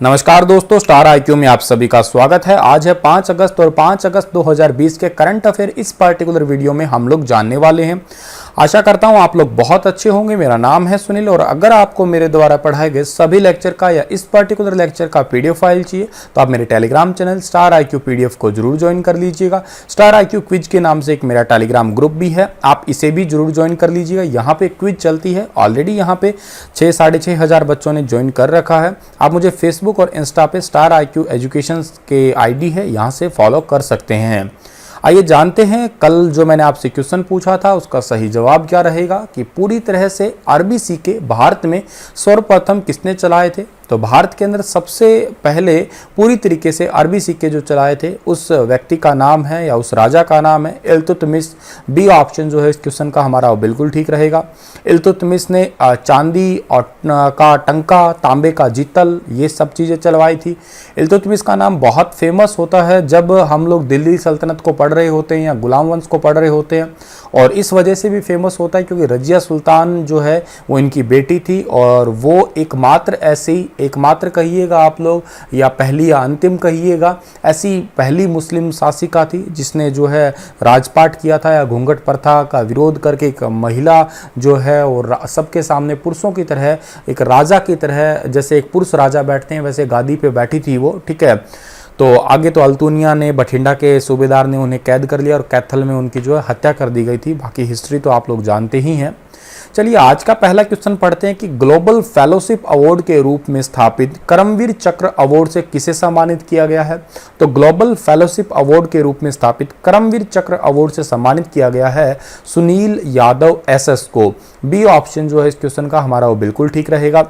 नमस्कार दोस्तों, star IQ में आप सभी का स्वागत है। आज है 5 अगस्त और 5 अगस्त 2020 के करंट अफेयर इस पर्टिकुलर वीडियो में हम लोग जानने वाले हैं। आशा करता हूं आप लोग बहुत अच्छे होंगे। मेरा नाम है सुनील और अगर आपको मेरे द्वारा पढ़ाए गए सभी लेक्चर का या इस पर्टिकुलर लेक्चर का पीडीएफ फाइल चाहिए तो आप मेरे Telegram channel star IQ PDF को जरूर ज्वाइन कर लीजिएगा। स्टार आईक्यू क्विज के नाम से एक मेरा टेलीग्राम ग्रुप भी है, आप इसे भी जरूर ज्वाइन कर लीजिएगा। यहाँ पे क्विज चलती है, ऑलरेडी यहाँ पे 6,500 बच्चों ने ज्वाइन कर रखा है। आप मुझे फेसबुक और इंस्टा पे स्टार आईक्यू एजुकेशन के आईडी है, यहाँ से फॉलो कर सकते हैं। आइए जानते हैं कल जो मैंने आपसे क्वेश्चन पूछा था उसका सही जवाब क्या रहेगा कि पूरी तरह से आरबीसीके भारत में सर्वप्रथम किसने चलाए थे। तो भारत के अंदर सबसे पहले पूरी तरीके से आरबीसीके जो चलाए थे उस व्यक्ति का नाम है या उस राजा का नाम है इल्तुतमिश। बी ऑप्शन जो है इस क्वेश्चन का हमारा वो बिल्कुल ठीक रहेगा। इल्तुतमिश ने चांदी और का टंका, तांबे का जितल, ये सब चीज़ें चलवाई थी। इल्तुतमिश का नाम बहुत फेमस होता है जब हम लोग दिल्ली सल्तनत को पढ़ रहे होते हैं या गुलाम वंश को पढ़ रहे होते हैं, और इस वजह से भी फेमस होता है क्योंकि रजिया सुल्तान जो है वो इनकी बेटी थी और वो एकमात्र कहिएगा आप लोग या पहली या अंतिम कहिएगा, ऐसी पहली मुस्लिम शासिका थी जिसने जो है राजपाट किया था या घूंघट प्रथा का विरोध करके एक महिला जो है और सबके सामने पुरुषों की तरह एक राजा की तरह, जैसे एक पुरुष राजा बैठते हैं वैसे गादी पे बैठी थी वो, ठीक है। तो आगे तो अल्तुनिया ने, बठिंडा के सूबेदार ने उन्हें कैद कर लिया और कैथल में उनकी जो है हत्या कर दी गई थी। बाकी हिस्ट्री तो आप लोग जानते ही हैं। चलिए आज का पहला क्वेश्चन पढ़ते हैं कि ग्लोबल फेलोशिप अवार्ड के रूप में स्थापित करमवीर चक्र अवार्ड से किसे सम्मानित किया गया है। तो ग्लोबल फेलोशिप अवार्ड के रूप में स्थापित करमवीर चक्र अवार्ड से सम्मानित किया गया है सुनील यादव एसएस को। बी ऑप्शन जो है इस क्वेश्चन का हमारा वो बिल्कुल ठीक रहेगा।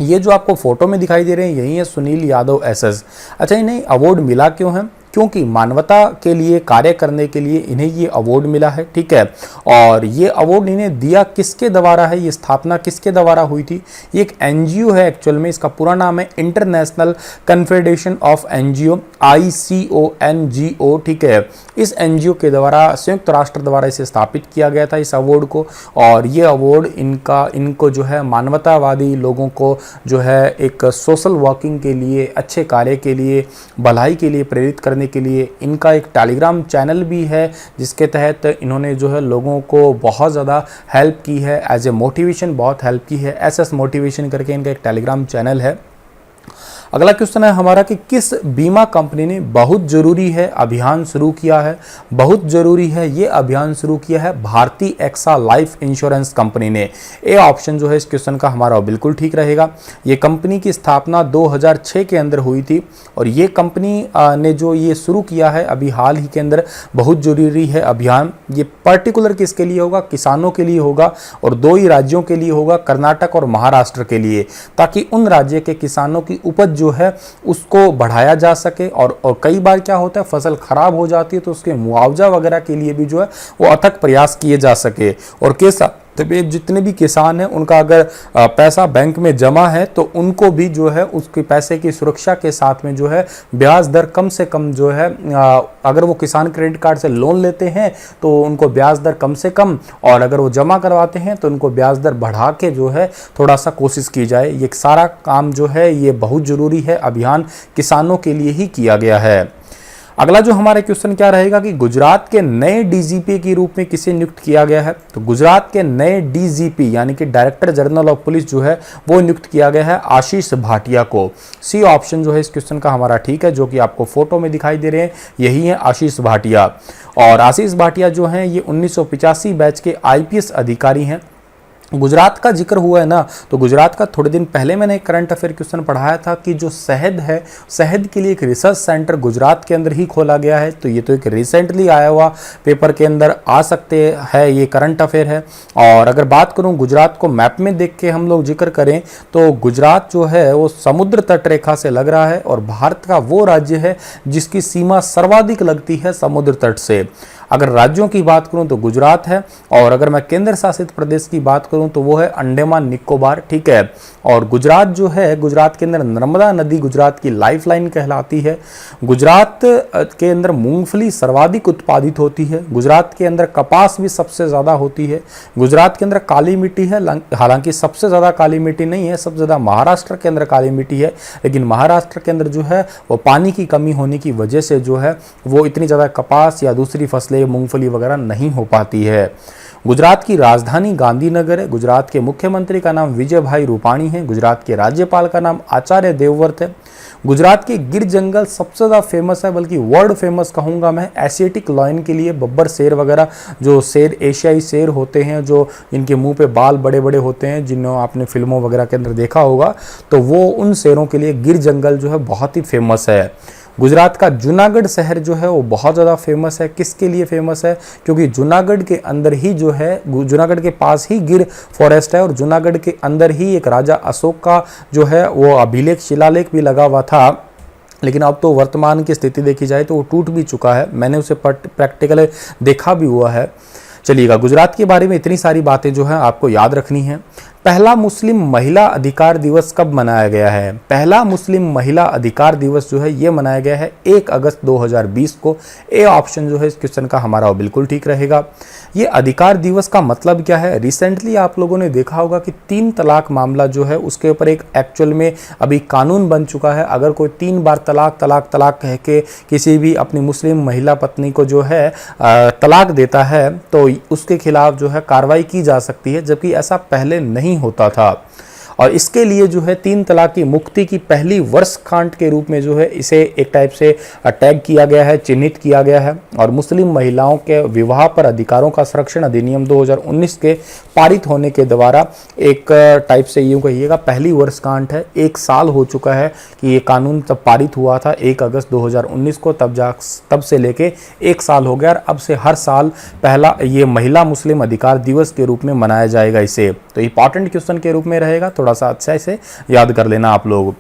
ये जो आपको फोटो में दिखाई दे रहे हैं यही है सुनील यादव एसएस। अच्छा, इन्हें अवार्ड मिला क्यों है? क्योंकि मानवता के लिए कार्य करने के लिए इन्हें ये अवार्ड मिला है, ठीक है। और ये अवार्ड इन्हें दिया किसके द्वारा है, ये स्थापना किसके द्वारा हुई थी? ये एक एनजीओ है एक्चुअल में, इसका पूरा नाम है international confederation of NGO, ICONGO, ठीक है। इस एनजीओ के द्वारा संयुक्त राष्ट्र द्वारा इसे स्थापित किया गया था इस अवार्ड को, और ये अवार्ड इनको जो है मानवतावादी लोगों को जो है एक सोशल वर्किंग के लिए, अच्छे कार्य के लिए, भलाई के लिए प्रेरित करने के लिए इनका एक टेलीग्राम चैनल भी है जिसके तहत इन्होंने जो है लोगों को बहुत ज़्यादा हेल्प की है, एज ए मोटिवेशन बहुत हेल्प की है। एसएस मोटिवेशन करके इनका एक टेलीग्राम चैनल है। अगला क्वेश्चन है हमारा कि किस बीमा कंपनी ने बहुत जरूरी है अभियान शुरू किया है। बहुत जरूरी है ये अभियान शुरू किया है भारतीय एक्सा लाइफ इंश्योरेंस कंपनी ने। ए ऑप्शन जो है इस क्वेश्चन का हमारा बिल्कुल ठीक रहेगा। ये कंपनी की स्थापना 2006 के अंदर हुई थी और ये कंपनी ने जो ये शुरू किया है अभी हाल ही के अंदर बहुत जरूरी है अभियान, ये पर्टिकुलर किसके लिए होगा? किसानों के लिए होगा और दो ही राज्यों के लिए होगा, कर्नाटक और महाराष्ट्र के लिए, ताकि उन राज्य के किसानों की उपज जो है उसको बढ़ाया जा सके। और कई बार क्या होता है फसल खराब हो जाती है तो उसके मुआवजा वगैरह के लिए भी जो है वो अथक प्रयास किए जा सके। और जितने भी किसान हैं उनका अगर पैसा बैंक में जमा है तो उनको भी जो है उसके पैसे की सुरक्षा के साथ में जो है ब्याज दर कम से कम जो है, अगर वो किसान क्रेडिट कार्ड से लोन लेते हैं तो उनको ब्याज दर कम से कम, और अगर वो जमा करवाते हैं तो उनको ब्याज दर बढ़ा के जो है थोड़ा सा कोशिश की जाए। ये सारा काम जो है ये बहुत ज़रूरी है, अभियान किसानों के लिए ही किया गया है। अगला जो हमारा क्वेश्चन क्या रहेगा कि गुजरात के नए डीजीपी के रूप में किसे नियुक्त किया गया है। तो गुजरात के नए डीजीपी यानी कि डायरेक्टर जनरल ऑफ पुलिस जो है वो नियुक्त किया गया है आशीष भाटिया को। सी ऑप्शन जो है इस क्वेश्चन का हमारा ठीक है, जो कि आपको फोटो में दिखाई दे रहे हैं यही है आशीष भाटिया। और आशीष भाटिया जो है ये 1985 बैच के IPS अधिकारी हैं। गुजरात का जिक्र हुआ है ना, तो गुजरात का थोड़े दिन पहले मैंने एक करंट अफेयर क्वेश्चन पढ़ाया था कि जो शहद है, शहद के लिए एक रिसर्च सेंटर गुजरात के अंदर ही खोला गया है। तो ये तो एक रिसेंटली आया हुआ पेपर के अंदर आ सकते हैं, ये करंट अफेयर है। और अगर बात करूं गुजरात को मैप में देख के हम लोग जिक्र करें तो गुजरात जो है वो समुद्र तट रेखा से लग रहा है और भारत का वो राज्य है जिसकी सीमा सर्वाधिक लगती है समुद्र तट से। अगर राज्यों की बात करूं तो गुजरात है, और अगर मैं केंद्र शासित प्रदेश की बात करूं तो वो है अंडमान निकोबार। ठीक है, और गुजरात जो है, गुजरात के अंदर नर्मदा नदी गुजरात की लाइफलाइन कहलाती है। गुजरात के अंदर मूंगफली सर्वाधिक उत्पादित होती है। गुजरात के अंदर कपास भी सबसे ज़्यादा होती है। गुजरात के अंदर काली मिट्टी है, हालांकि सबसे ज़्यादा काली मिट्टी नहीं है, सबसे ज़्यादा महाराष्ट्र के अंदर काली मिट्टी है, लेकिन महाराष्ट्र के अंदर जो है वो पानी की कमी होने की वजह से जो है वो इतनी ज़्यादा कपास या दूसरी फसलें मूंगफली वगैरह नहीं हो पाती है। गुजरात की राजधानी गांधीनगर है। गुजरात के मुख्यमंत्री का नाम विजय भाई रूपाणी है। गुजरात के राज्यपाल का नाम आचार्य देवव्रत है। गुजरात के गिर जंगल सबसे ज़्यादा फेमस है, बल्कि वर्ल्ड फेमस कहूँगा मैं, एशियाटिक लॉयन के लिए। बब्बर शेर वगैरह, जो शेर एशियाई शेर होते हैं, जो इनके मुंह पे बाल बड़े बड़े होते हैं, जिन्होंने आपने फिल्मों वगैरह के अंदर देखा होगा, तो वो उन शेरों के लिए गिर जंगल जो है बहुत ही फेमस है। गुजरात का जूनागढ़ शहर जो है वो बहुत ज़्यादा फेमस है। किसके लिए फेमस है? क्योंकि जूनागढ़ के अंदर ही जो है, जूनागढ़ के पास ही गिर फॉरेस्ट है, और जूनागढ़ के अंदर ही एक राजा अशोक का जो है वो अभिलेख शिलालेख भी लगा हुआ था। लेकिन अब तो वर्तमान की स्थिति देखी जाए तो वो टूट भी चुका है, मैंने उसे प्रैक्टिकल देखा भी हुआ है। चलिएगा, गुजरात के बारे में इतनी सारी बातें जो है आपको याद रखनी है। पहला मुस्लिम महिला अधिकार दिवस कब मनाया गया है? पहला मुस्लिम महिला अधिकार दिवस जो है ये मनाया गया है 1 अगस्त 2020 को। ए ऑप्शन जो है इस क्वेश्चन का हमारा वो बिल्कुल ठीक रहेगा। ये अधिकार दिवस का मतलब क्या है? रिसेंटली आप लोगों ने देखा होगा कि 3 तलाक मामला जो है उसके ऊपर एक एक्चुअल में अभी कानून बन चुका है। अगर कोई 3 बार तलाक तलाक तलाक कह के किसी भी अपनी मुस्लिम महिला पत्नी को जो है तलाक देता है तो उसके खिलाफ जो है कार्रवाई की जा सकती है, जबकि ऐसा पहले नहीं होता था। और इसके लिए जो है 3 तलाक की मुक्ति की पहली वर्षगांठ के रूप में जो है इसे एक टाइप से टैग किया गया है, चिन्हित किया गया है। और मुस्लिम महिलाओं के विवाह पर अधिकारों का संरक्षण अधिनियम 2019 के पारित होने के द्वारा एक टाइप से यूँ कहिएगा पहली वर्षगांठ है। 1 साल हो चुका है कि ये कानून तब पारित हुआ था 1 अगस्त 2019 को, तब से लेके 1 साल हो गया। और अब से हर साल पहला ये महिला मुस्लिम अधिकार दिवस के रूप में मनाया जाएगा इसे। तो इंपॉर्टेंट क्वेश्चन के रूप में रहेगा, थोड़ा सा अच्छा इसे याद कर लेना आप लोग।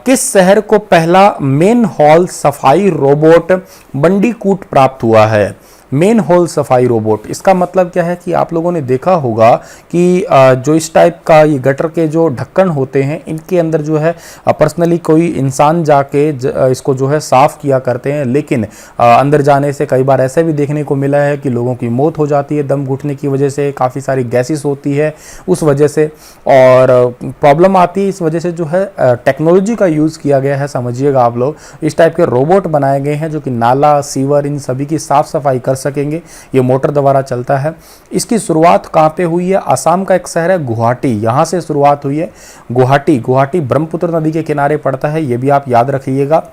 किस शहर को पहला मेन हॉल सफाई रोबोट बंडीकूट प्राप्त हुआ है? मेन हॉल सफाई रोबोट, इसका मतलब क्या है कि आप लोगों ने देखा होगा कि जो इस टाइप का ये गटर के जो ढक्कन होते हैं इनके अंदर जो है पर्सनली कोई इंसान जाके इसको जो है साफ़ किया करते हैं, लेकिन अंदर जाने से कई बार ऐसा भी देखने को मिला है कि लोगों की मौत हो जाती है दम घुटने की वजह से। काफ़ी सारी गैसेस होती है उस वजह से, और प्रॉब्लम आती है इस वजह से जो है टेक्नोलॉजी का यूज़ किया गया है। समझिएगा आप लोग, इस टाइप के रोबोट बनाए गए हैं जो कि नाला सीवर इन सभी की साफ़ सफाई कर सकेंगे। ये मोटर द्वारा चलता है। इसकी शुरुआत कहाँ पे हुई है? असम का एक शहर है गुवाहाटी, यहाँ से शुरुआत हुई है। गुवाहाटी ब्रह्मपुत्र नदी के किनारे पड़ता है, ये भी आप याद रखिएगा।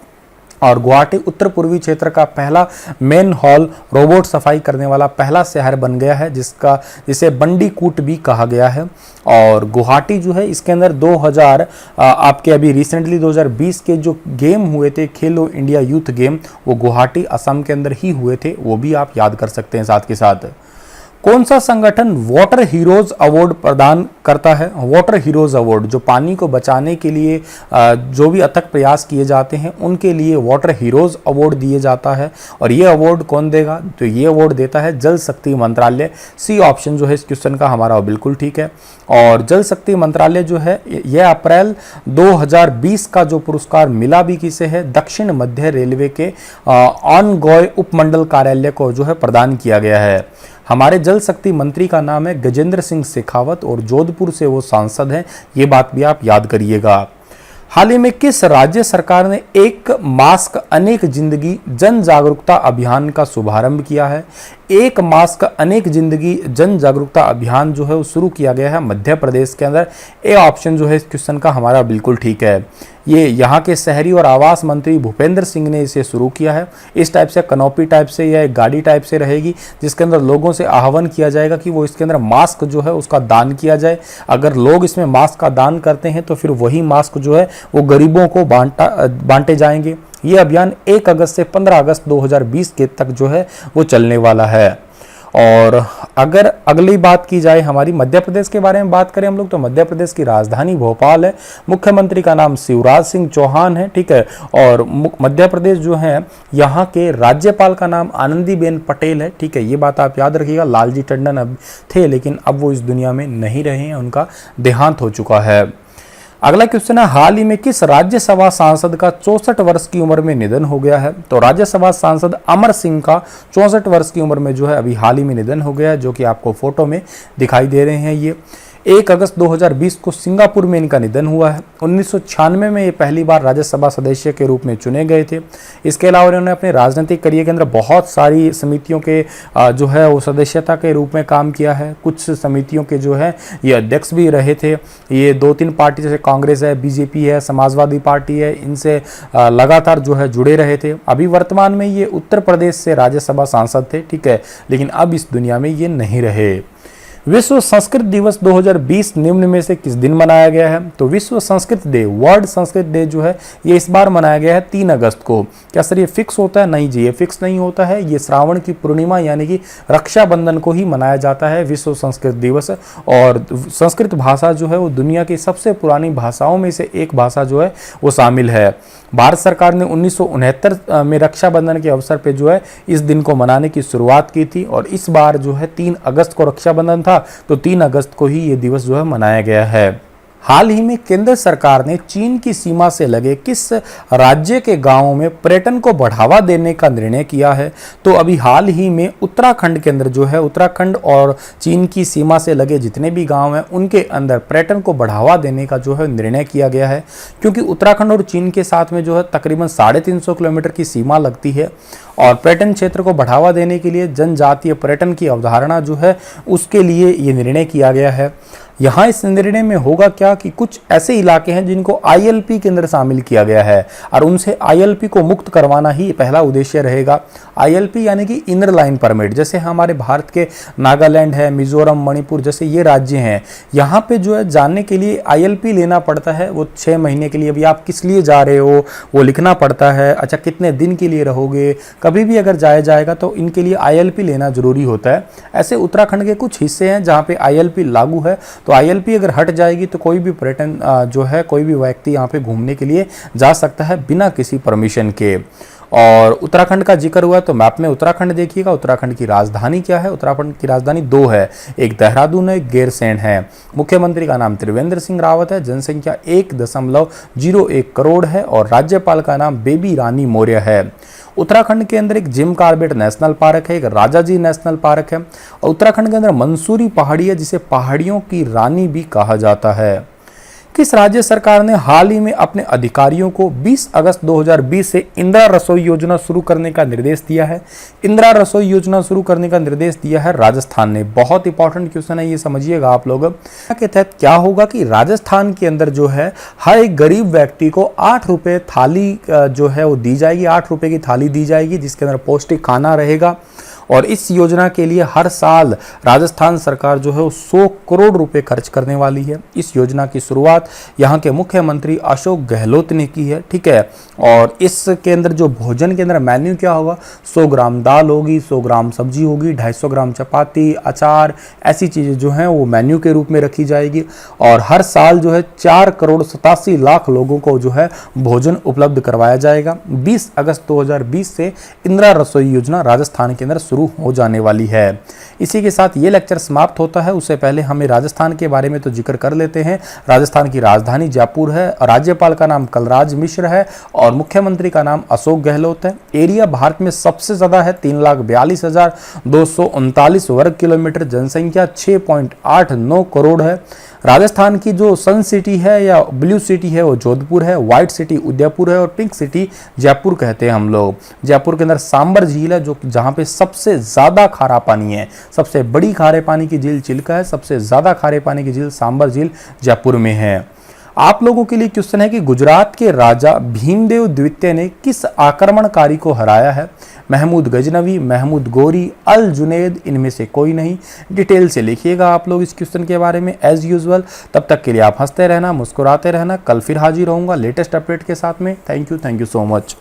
और गुवाहाटी उत्तर पूर्वी क्षेत्र का पहला मेन हॉल रोबोट सफाई करने वाला पहला शहर बन गया है, जिसे बंडीकूट भी कहा गया है। और गुवाहाटी जो है इसके अंदर 2000 आपके अभी रिसेंटली 2020 के जो गेम हुए थे खेलो इंडिया यूथ गेम, वो गुवाहाटी असम के अंदर ही हुए थे, वो भी आप याद कर सकते हैं साथ के साथ। कौन सा संगठन वाटर हीरोज अवार्ड प्रदान करता है? वाटर हीरोज अवार्ड, जो पानी को बचाने के लिए जो भी अथक प्रयास किए जाते हैं उनके लिए वाटर हीरोज अवार्ड दिए जाता है। और ये अवार्ड कौन देगा? तो ये अवार्ड देता है जल शक्ति मंत्रालय। सी ऑप्शन जो है इस क्वेश्चन का हमारा बिल्कुल ठीक है। और जल शक्ति मंत्रालय जो है यह अप्रैल 2020 का जो पुरस्कार मिला भी किसे है? दक्षिण मध्य रेलवे के ऑनगोय उपमंडल कार्यालय को जो है प्रदान किया गया है। हमारे जल शक्ति मंत्री का नाम है गजेंद्र सिंह शेखावत और जोधपुर से वो सांसद हैं, ये बात भी आप याद करिएगा। हाल ही में किस राज्य सरकार ने एक मास्क अनेक जिंदगी जन जागरूकता अभियान का शुभारंभ किया है? एक मास्क अनेक जिंदगी जन जागरूकता अभियान जो है वो शुरू किया गया है मध्य प्रदेश के अंदर। ए ऑप्शन जो है इस क्वेश्चन का हमारा बिल्कुल ठीक है। ये यहाँ के शहरी और आवास मंत्री भूपेंद्र सिंह ने इसे शुरू किया है। इस टाइप से कनोपी टाइप से या एक गाड़ी टाइप से रहेगी, जिसके अंदर लोगों से आह्वान किया जाएगा कि वो इसके अंदर मास्क जो है उसका दान किया जाए। अगर लोग इसमें मास्क का दान करते हैं तो फिर वही मास्क जो है वो गरीबों को बांटे जाएंगे। ये अभियान 1 अगस्त से 15 अगस्त 2020 के तक जो है वो चलने वाला है। और अगर अगली बात की जाए हमारी मध्य प्रदेश के बारे में बात करें हम लोग, तो मध्य प्रदेश की राजधानी भोपाल है, मुख्यमंत्री का नाम शिवराज सिंह चौहान है, ठीक है। और मध्य प्रदेश जो है यहाँ के राज्यपाल का नाम आनंदीबेन पटेल है, ठीक है। ये बात आप याद रखिएगा, लालजी टंडन अब थे लेकिन अब वो इस दुनिया में नहीं रहे हैं, उनका देहांत हो चुका है। अगला क्वेश्चन है, हाल ही में किस राज्यसभा सांसद का 64 वर्ष की उम्र में निधन हो गया है? तो राज्यसभा सांसद अमर सिंह का 64 वर्ष की उम्र में जो है अभी हाल ही में निधन हो गया है, जो कि आपको फोटो में दिखाई दे रहे हैं। ये 1 अगस्त 2020 को सिंगापुर में इनका निधन हुआ है। 1996 में ये पहली बार राज्यसभा सदस्य के रूप में चुने गए थे। इसके अलावा उन्होंने अपने राजनीतिक करियर के अंदर बहुत सारी समितियों के जो है वो सदस्यता के रूप में काम किया है। कुछ समितियों के जो है ये अध्यक्ष भी रहे थे। ये 2-3 पार्टी जैसे कांग्रेस है, बीजेपी है, समाजवादी पार्टी है, इनसे लगातार जो है जुड़े रहे थे। अभी वर्तमान में ये उत्तर प्रदेश से राज्यसभा सांसद थे, ठीक है, लेकिन अब इस दुनिया में ये नहीं रहे। विश्व संस्कृत दिवस 2020 निम्न में से किस दिन मनाया गया है? तो विश्व Sanskrit day, world Sanskrit day जो है ये इस बार मनाया गया है 3 अगस्त को। क्या सर ये फिक्स होता है? नहीं जी, ये फिक्स नहीं होता है। ये श्रावण की पूर्णिमा यानी कि रक्षाबंधन को ही मनाया जाता है विश्व संस्कृत दिवस। और संस्कृत भाषा जो है वो दुनिया की सबसे पुरानी भाषाओं में से एक भाषा जो है वो शामिल है। भारत सरकार ने 1969 में रक्षाबंधन के अवसर पे जो है इस दिन को मनाने की शुरुआत की थी, और इस बार जो है 3 अगस्त को रक्षाबंधन था, तो 3 अगस्त को ही ये दिवस जो है मनाया गया है। हाल ही में केंद्र सरकार ने चीन की सीमा से लगे किस राज्य के गांवों में पर्यटन को बढ़ावा देने का निर्णय किया है? तो अभी हाल ही में उत्तराखंड के अंदर जो है, उत्तराखंड और चीन की सीमा से लगे जितने भी गांव हैं उनके अंदर पर्यटन को बढ़ावा देने का जो है निर्णय किया गया है। क्योंकि उत्तराखंड और चीन के साथ में जो है तकरीबन 350 किलोमीटर की सीमा लगती है, और पर्यटन क्षेत्र को बढ़ावा देने के लिए जनजातीय पर्यटन की अवधारणा जो है उसके लिए ये निर्णय किया गया है। यहाँ इस निर्णय में होगा क्या कि कुछ ऐसे इलाके हैं जिनको ILP के अंदर शामिल किया गया है, और उनसे ILP को मुक्त करवाना ही पहला उद्देश्य रहेगा। ILP यानी कि इनर लाइन परमिट, जैसे हमारे भारत के नागालैंड है, मिजोरम, मणिपुर जैसे ये राज्य हैं, यहाँ पे जो है जाने के लिए ILP लेना पड़ता है। वो 6 महीने के लिए, अभी आप किस लिए जा रहे हो वो लिखना पड़ता है। अच्छा, कितने दिन के लिए रहोगे, कभी भी अगर जाया जाएगा तो इनके लिए ILP लेना जरूरी होता है। ऐसे उत्तराखंड के कुछ हिस्से हैं जहाँ पे ILP लागू है, तो ILP अगर हट जाएगी तो कोई भी पर्यटन जो है, कोई भी व्यक्ति यहाँ पे घूमने के लिए जा सकता है बिना किसी परमिशन के। और उत्तराखंड का जिक्र हुआ तो मैप में उत्तराखंड देखिएगा। उत्तराखंड की राजधानी क्या है? उत्तराखंड की राजधानी 2 है, एक देहरादून है, एक गैरसैंण है। मुख्यमंत्री का नाम त्रिवेंद्र सिंह रावत है। जनसंख्या 1.01 करोड़ है, और राज्यपाल का नाम बेबी रानी मौर्य है। उत्तराखंड के अंदर एक जिम कॉर्बेट नेशनल पार्क है, एक राजाजी नेशनल पार्क है, और उत्तराखंड के अंदर मंसूरी पहाड़ी है जिसे पहाड़ियों की रानी भी कहा जाता है। किस राज्य सरकार ने हाल ही में अपने अधिकारियों को 20 अगस्त 2020 से इंदिरा रसोई योजना शुरू करने का निर्देश दिया है? इंदिरा रसोई योजना शुरू करने का निर्देश दिया है राजस्थान ने। बहुत इंपॉर्टेंट क्वेश्चन है, ये समझिएगा आप लोग। के तहत क्या होगा कि राजस्थान के अंदर जो है हर एक गरीब व्यक्ति को 8 रुपये थाली जो है वो दी जाएगी, 8 रुपये की थाली दी जाएगी जिसके अंदर पौष्टिक खाना रहेगा। और इस योजना के लिए हर साल राजस्थान सरकार जो है वो 100 करोड़ रुपए खर्च करने वाली है। इस योजना की शुरुआत यहाँ के मुख्यमंत्री अशोक गहलोत ने की है, ठीक है। और इसके अंदर जो भोजन के अंदर मेन्यू क्या होगा, 100 ग्राम दाल होगी, 100 ग्राम सब्जी होगी, 250 ग्राम चपाती, अचार, ऐसी चीज़ें जो हैं वो मेन्यू के रूप में रखी जाएगी। और हर साल जो है 4 करोड़ 87 लाख लोगों को जो है भोजन उपलब्ध करवाया जाएगा। 20 अगस्त 2020 से इंदिरा रसोई योजना राजस्थान के अंदर हो जाने वाली है। इसी के साथ ये लेक्चर समाप्त होता है। उससे पहले हमें राजस्थान के बारे में तो जिक्र कर लेते हैं। राजस्थान की राजधानी जयपुर है, राज्यपाल का नाम कलराज मिश्र है, और मुख्यमंत्री का नाम अशोक गहलोत है। एरिया भारत में सबसे ज्यादा है, 3,42,239 वर्ग किलोमीटर। जनसंख्या 6.89 करोड़ है। राजस्थान की जो सन सिटी है या ब्लू सिटी है वो जोधपुर है, व्हाइट सिटी उदयपुर है, और पिंक सिटी जयपुर कहते हैं हम लोग। जयपुर के अंदर सांबर झील है, जो जहाँ पे सबसे ज्यादा खारा पानी है। सबसे बड़ी खारे पानी की झील चिल्का है, सबसे ज्यादा खारे पानी की झील सांबर झील जयपुर में है। आप लोगों के लिए क्वेश्चन है कि गुजरात के राजा भीमदेव द्वितीय ने किस आक्रमणकारी को हराया है? महमूद गजनवी, महमूद गोरी, अल जुनैद, इनमें से कोई नहीं। डिटेल से लिखिएगा आप लोग इस क्वेश्चन के बारे में एज यूजुअल। तब तक के लिए आप हंसते रहना, मुस्कुराते रहना। कल फिर हाजिर होऊंगा लेटेस्ट अपडेट के साथ में। Thank you so much.